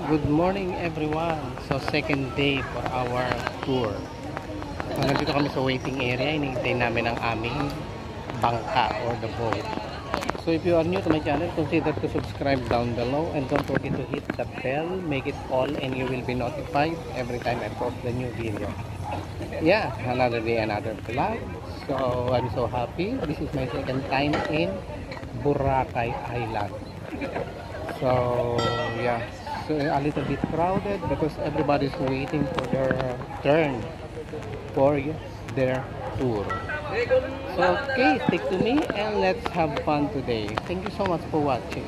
Good morning everyone. So second day for our tour. So nandito kami sa waiting area. Hinihintay namin ang aming bangka or the boat. So if you are new to my channel, consider to subscribe down below and don't forget to hit the bell, make it all, and you will be notified every time I post the new video. Yeah, another day, another vlog. So I'm so happy. This is my second time in Boracay Island. So yeah, so a little bit crowded because everybody's waiting for their turn for their tour. So okay, stick to me and let's have fun today. Thank you so much for watching.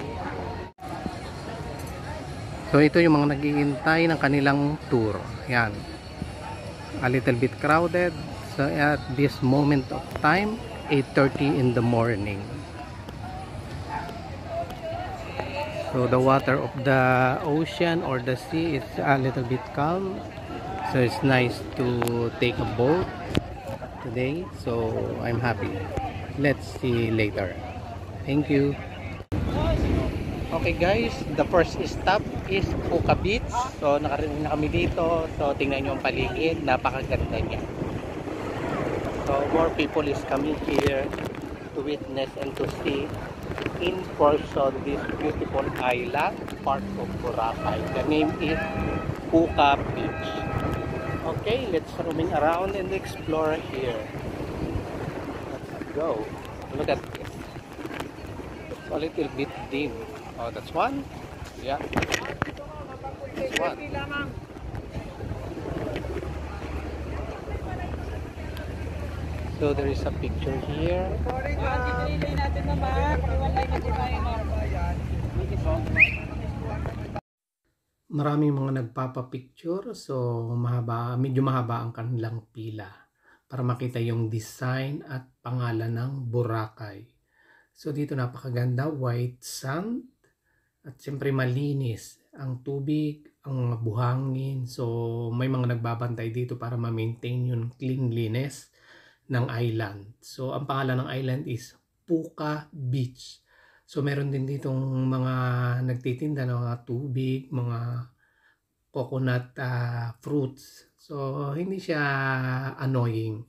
So ito yung mga naghihintay ng kanilang tour. Yan, a little bit crowded. So at this moment of time, 8:30 in the morning. So the water of the ocean or the sea is a little bit calm. So it's nice to take a boat today. So I'm happy. Let's see later. Thank you. Okay guys, the first stop is Puka Beach. So nakarating na kami dito. So tingnan nyo ang paligid. Napakaganda niya. So more people is coming here to witness and to see in person this beautiful island, part of Boracay. The name is Puka Beach. Okay, let's roaming around and explore here. Let's go. Look at this. It's a little bit dim. Oh, that's one. Yeah. That's one. So there is a picture here. Maraming mga nagpapapicture, so medyo mahaba ang kanilang pila para makita yung design at pangalan ng Boracay. So dito napakaganda, white sand at siyempre malinis ang tubig, ang mga buhangin. So may mga nagbabantay dito para ma-maintain yung cleanliness ng island. So ang pangalan ng island is Puka Beach. So meron din ditong mga nagtitinda ng mga tubig, mga coconut fruits. So hindi siya annoying.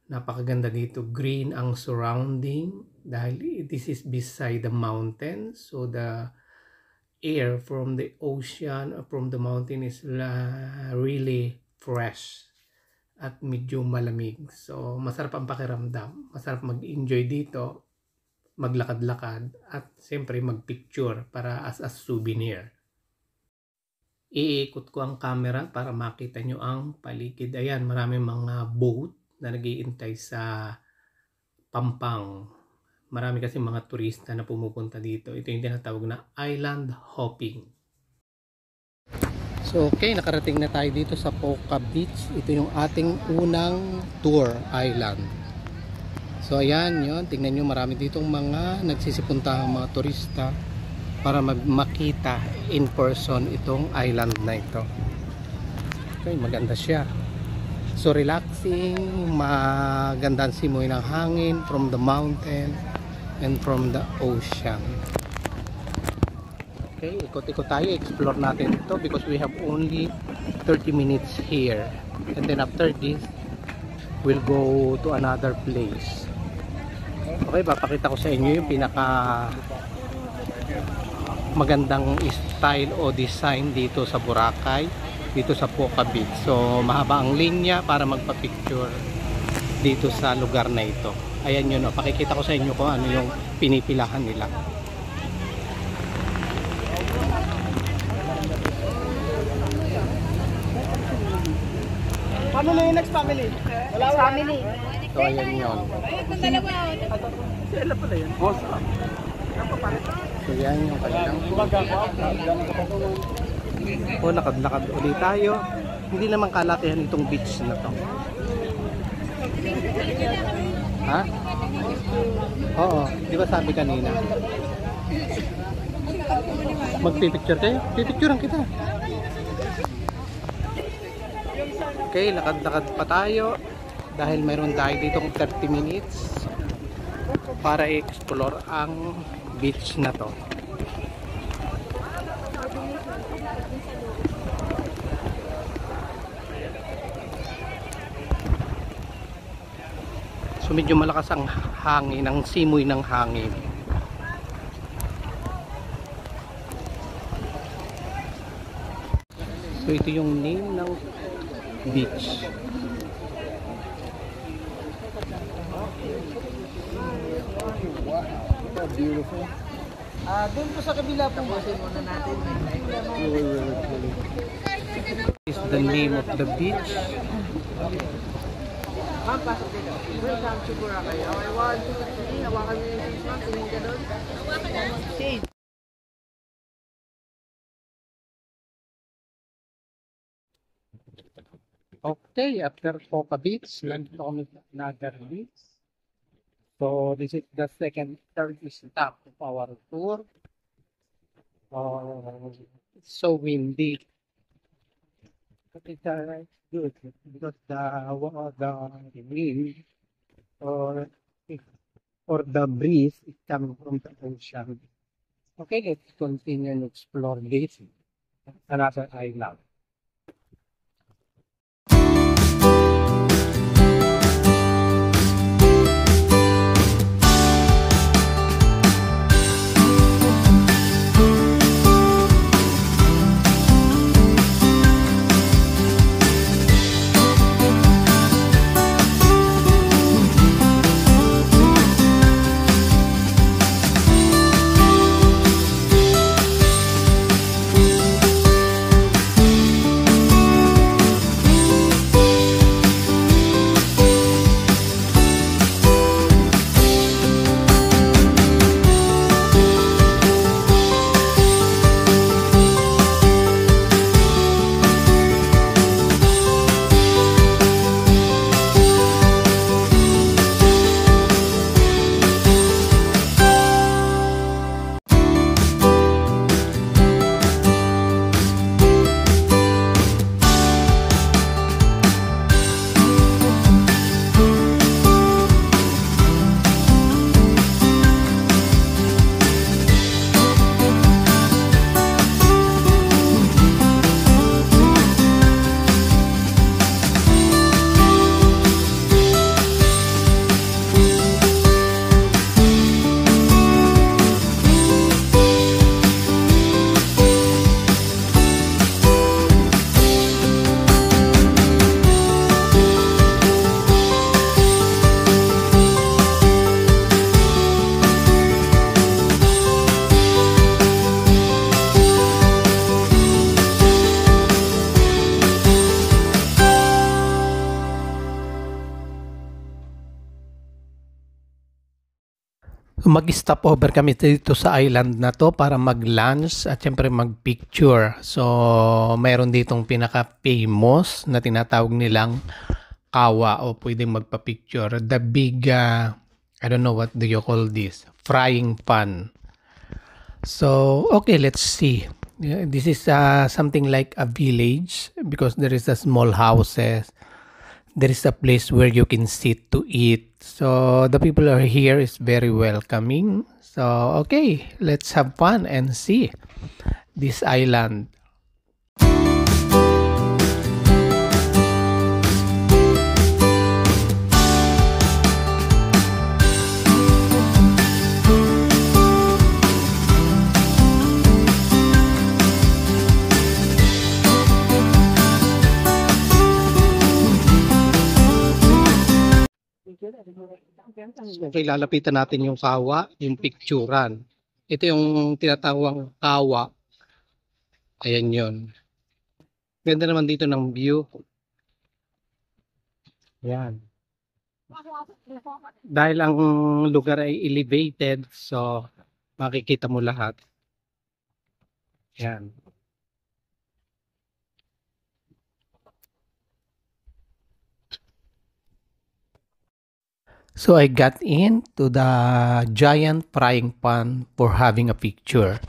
Napakaganda dito. Green ang surrounding dahil this is beside the mountain. So the air from the ocean, from the mountain is really fresh at medyo malamig. So masarap ang pakiramdam. Masarap mag-enjoy dito, maglakad-lakad at siyempre magpicture para as a souvenir. Iikot ko ang camera para makita nyo ang paligid. Ayan, maraming mga boat na nag-iintay sa Pampang. Marami kasi mga turista na pumupunta dito. Ito yung tinatawag na island hopping. So okay, nakarating na tayo dito sa Puka Beach. Ito yung ating unang tour island. So ayan yun, tingnan nyo, marami ditong mga nagsisipunta mga turista para makita in person itong island na ito. Okay, maganda siya. So relaxing, magandang simoy ng hangin from the mountain and from the ocean. Okay, ikot-ikot tayo, explore natin ito because we have only 30 minutes here. And then after this, we'll go to another place. Okay, papakita ko sa inyo yung pinaka magandang style o design dito sa Boracay, dito sa Puka Beach. So mahaba ang linya para magpa-picture dito sa lugar na ito. Ayan yun, pakikita ko sa inyo kung ano yung pinipilahan nila. Family, next family. Next family. So ayan yun. Sila pala yun. So yan yung kanilang lakad-lakad ulit tayo. Hindi naman kalakihan itong beach na to. Ha? Oo, di ba sabi kanina? Magpipicture kayo? Pipicturean kita. Okay, lakad-lakad pa tayo dahil mayroon tayo ditong 30 minutes para i-explore ang beach na to. So medyo malakas ang hangin, ang simoy ng hangin. So ito yung name ng beach. Wow, beautiful. Doon po sa kabila po muna natin. Is the name of the beach. Ma'am, pasok dito. Welcome to Boracay. Okay, 1, 2, 3. Hawakan mo yung face mask. Tingin ka doon. Shade. Okay, after Coca Beach, nandito kami sa Nagar Beach. So this is the third stop of our tour. It's so windy. But it's good because the wind or the breeze is coming from the ocean. Okay, let's continue and explore this another island. Mag-stop over kami dito sa island na to para mag-lunch at syempre mag-picture. So, mayroon ditong pinaka-famous na tinatawag nilang kawa o pwedeng magpa-picture. The big, I don't know what do you call this, frying pan. So, okay, let's see. This is something like a village because there is a small houses. There is a place where you can sit to eat. So the people are here is very welcoming. So okay, let's have fun and see this island. Okay, lalapitan natin yung kawa, yung picturan. Ito yung tinatawang kawa. Ayan yun. Ganda naman dito ng view. Ayan. Dahil ang lugar ay elevated, so makikita mo lahat. Ayan. So I got into the giant frying pan for having a picture.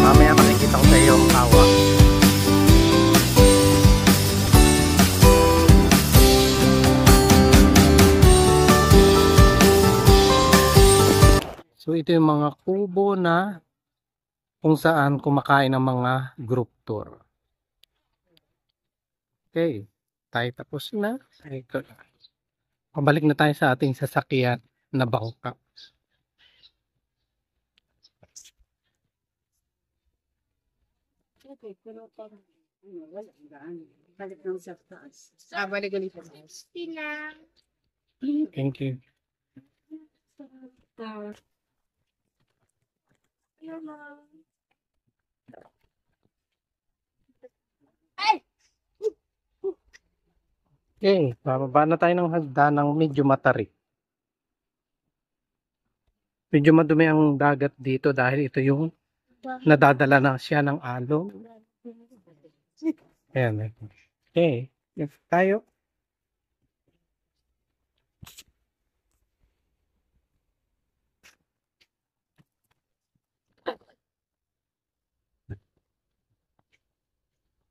Mamaya makikita ko sa iyo ang kawa. So ito yung mga kubo na kung saan kumakain ng mga group tour. Okay, tayo tapos na. Pabalik na tayo sa ating sasakyan na bangka. Balik ulit. Thank you. Okay, bababa na tayo ng hagdanang medyo matarik. Medyo madumi ang dagat dito dahil ito yung nadadala na siya ng alon. Ayan. Okay, tayo.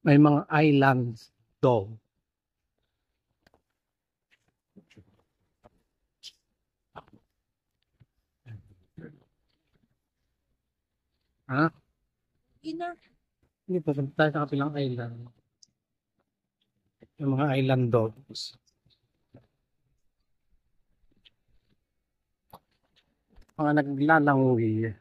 May mga islands daw. Ha? Hindi pa tayo sa kapilang island. Yung mga island dogs. Mga naglalangoy.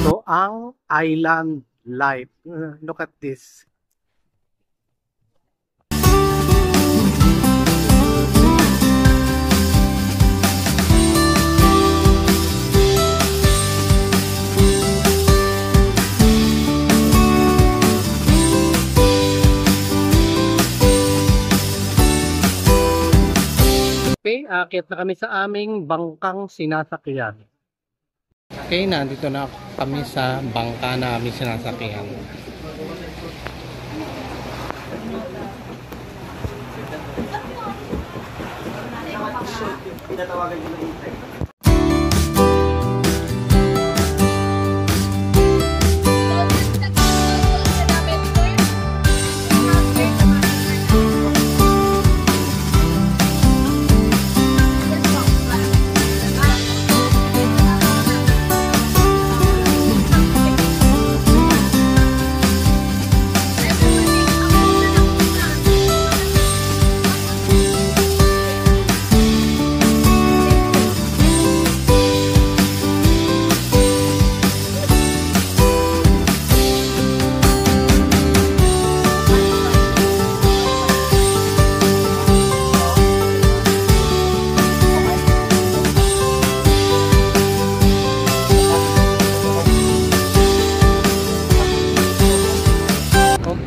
So, ang island life. Look at this. Okay, aakyat na kami sa aming bangkang sinasakyan. Okay, nandito na kami sa bangka na aming sinasakyan.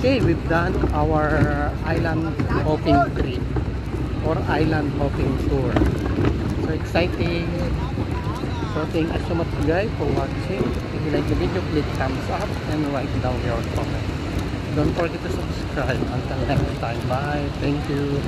Okay, we've done our island hopping trip or island hopping tour. So exciting. So thank you so much guys for watching. If you like the video, click thumbs up and write down your comment. Don't forget to subscribe. Until next time, bye. Thank you.